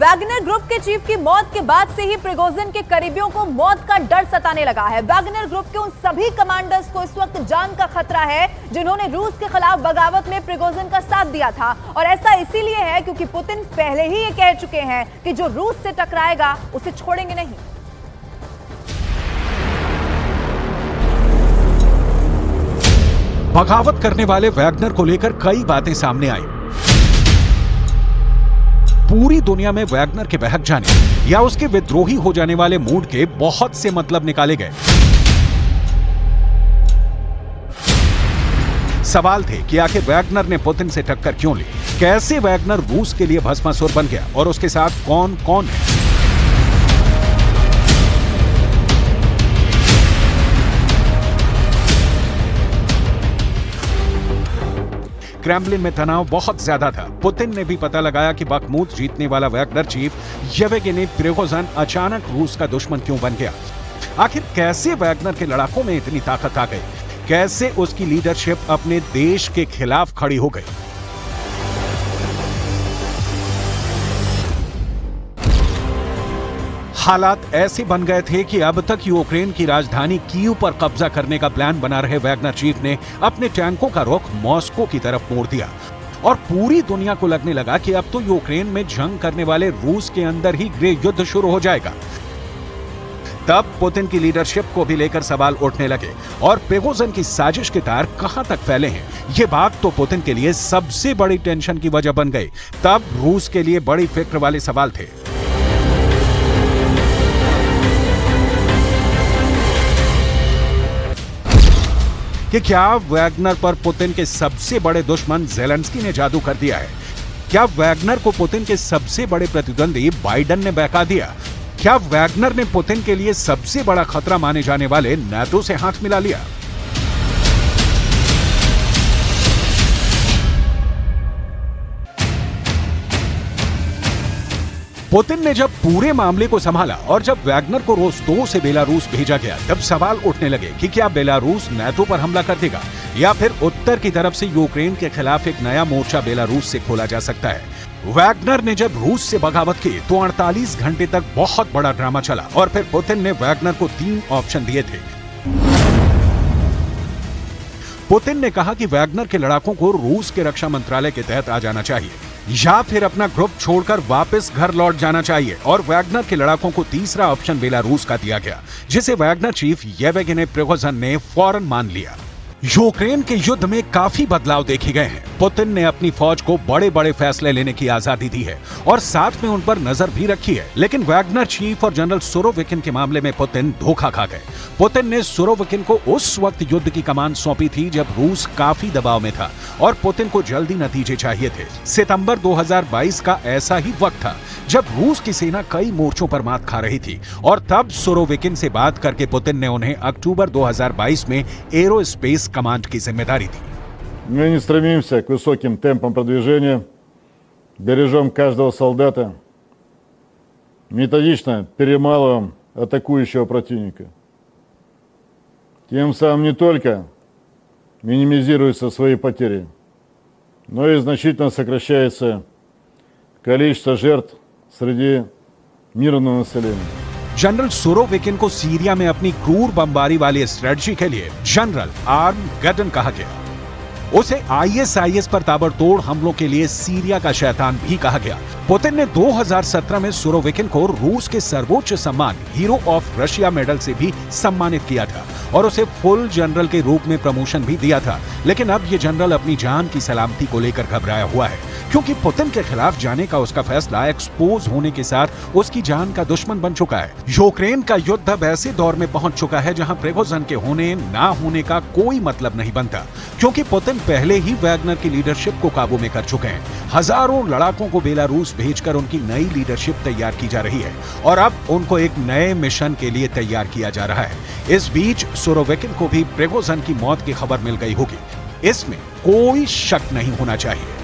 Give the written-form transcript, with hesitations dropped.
Wagner group के chief की मौत के बाद से ही प्रिगोजिन के करीबियों को मौत का डर सताने लगा है। वैगनर ग्रुप के उन सभी कमांडर्स को इस वक्त जान का खतरा है जिन्होंने रूस के खिलाफ बगावत में प्रिगोजिन का साथ दिया था, और ऐसा इसीलिए है क्योंकि पुतिन पहले ही ये कह चुके हैं कि जो रूस से टकराएगा उसे छोड़ेंगे नहीं। बगावत करने वाले वैगनर को लेकर कई बातें सामने आई। पूरी दुनिया में वैगनर के बहक जाने या उसके विद्रोही हो जाने वाले मूड के बहुत से मतलब निकाले गए। सवाल थे कि आखिर वैगनर ने पुतिन से टक्कर क्यों ली, कैसे वैगनर रूस के लिए भस्मासुर बन गया और उसके साथ कौन कौन है। क्रेमलिन में तनाव बहुत ज्यादा था। पुतिन ने भी पता लगाया कि बखमूत जीतने वाला वैगनर चीफ येवगेनी प्रिगोजिन अचानक रूस का दुश्मन क्यों बन गया। आखिर कैसे वैगनर के लड़ाकों में इतनी ताकत आ गई, कैसे उसकी लीडरशिप अपने देश के खिलाफ खड़ी हो गई। हालात ऐसे बन गए थे कि अब तक यूक्रेन की राजधानी कीव पर कब्जा करने का प्लान बना रहे वैगनर चीफ ने अपने टैंकों का रुख मॉस्को की तरफ मोड़ दिया और पूरी दुनिया को लगने लगा कि अब तो यूक्रेन में जंग करने वाले रूस के अंदर ही गृह युद्ध शुरू हो जाएगा। तब पुतिन की लीडरशिप को भी लेकर सवाल उठने लगे और प्रिगोजिन की साजिश के तार कहां तक फैले हैं, ये बात तो पुतिन के लिए सबसे बड़ी टेंशन की वजह बन गई। तब रूस के लिए बड़ी फिक्र वाले सवाल थे। कि क्या वैगनर पर पुतिन के सबसे बड़े दुश्मन ज़ेलेंस्की ने जादू कर दिया है? क्या वैगनर को पुतिन के सबसे बड़े प्रतिद्वंदी बाइडेन ने बहका दिया? क्या वैगनर ने पुतिन के लिए सबसे बड़ा खतरा माने जाने वाले नाटो से हाथ मिला लिया? पुतिन ने जब पूरे मामले को संभाला और जब वैगनर को रोस्तोव से बेलारूस भेजा गया, तब सवाल उठने लगे कि क्या बेलारूस नाटो पर हमला कर देगा या फिर उत्तर की तरफ से यूक्रेन के खिलाफ एक नया मोर्चा बेलारूस से खोला जा सकता है। वैगनर ने जब रूस से बगावत की तो 48 घंटे तक बहुत बड़ा ड्रामा चला और फिर पुतिन ने वैगनर को 3 ऑप्शन दिए थे। पुतिन ने कहा कि वैगनर के लड़ाकों को रूस के रक्षा मंत्रालय के तहत आ जाना चाहिए या फिर अपना ग्रुप छोड़कर वापस घर लौट जाना चाहिए, और वैगनर के लड़ाकों को तीसरा ऑप्शन बेलारूस का दिया गया, जिसे वैगनर चीफ येवगेनी प्रिगोजिन ने फौरन मान लिया। यूक्रेन के युद्ध में काफी बदलाव देखे गए हैं। पुतिन ने अपनी फौज को बड़े बड़े फैसले लेने की आजादी दी है और साथ में उन पर नजर भी रखी है, लेकिन वैगनर चीफ और जनरल सुरोविकिन के मामले में पुतिन धोखा खा गए। पुतिन ने सुरोविकिन को उस वक्त युद्ध की कमान सौंपी थी जब रूस काफी दबाव में था और पुतिन को जल्दी नतीजे चाहिए थे। सितंबर 2022 का ऐसा ही वक्त था जब रूस की सेना कई मोर्चों पर मात खा रही थी और तब सुरोविकिन से बात करके पुतिन ने उन्हें अक्टूबर 2022 में एरोस्पेस कमांड की जिम्मेदारी दी। Мы не стремимся к высоким темпам продвижения, бережем каждого солдата, методично перемалываем атакующего противника. Тем самым не только минимизируются свои потери, но и значительно сокращается количество жертв среди мирного населения. जनरल सुरोविकिन को सीरिया में अपनी क्रूर बमबारी वाली स्ट्रेटजी के लिए जनरल आर्मगेडन कहा गया। उसे आईएसआईएस पर ताबड़तोड़ हमलों के लिए सीरिया का शैतान भी कहा गया। पुतिन ने 2017 में सुरोविकिन को रूस के सर्वोच्च सम्मान हीरो ऑफ रशिया मेडल से भी सम्मानित किया था और उसे फुल जनरल के रूप में प्रमोशन भी दिया था, लेकिन अब ये जनरल अपनी जान की सलामती को लेकर घबराया हुआ है क्योंकि पुतिन के खिलाफ जाने का उसका फैसला एक्सपोज होने के साथ उसकी जान का दुश्मन बन चुका है। यूक्रेन का युद्ध अब ऐसे दौर में पहुंच चुका है जहां प्रिगोजिन के होने ना होने का कोई मतलब नहीं बनता, क्योंकि पुतिन पहले ही वैगनर की लीडरशिप को काबू में कर चुके हैं। हजारों लड़ाकों को बेलारूस भेजकर उनकी नई लीडरशिप तैयार की जा रही है और अब उनको एक नए मिशन के लिए तैयार किया जा रहा है। इस बीच सुरोविकिन को भी प्रिगोजिन की मौत की खबर मिल गई होगी, इसमें कोई शक नहीं होना चाहिए।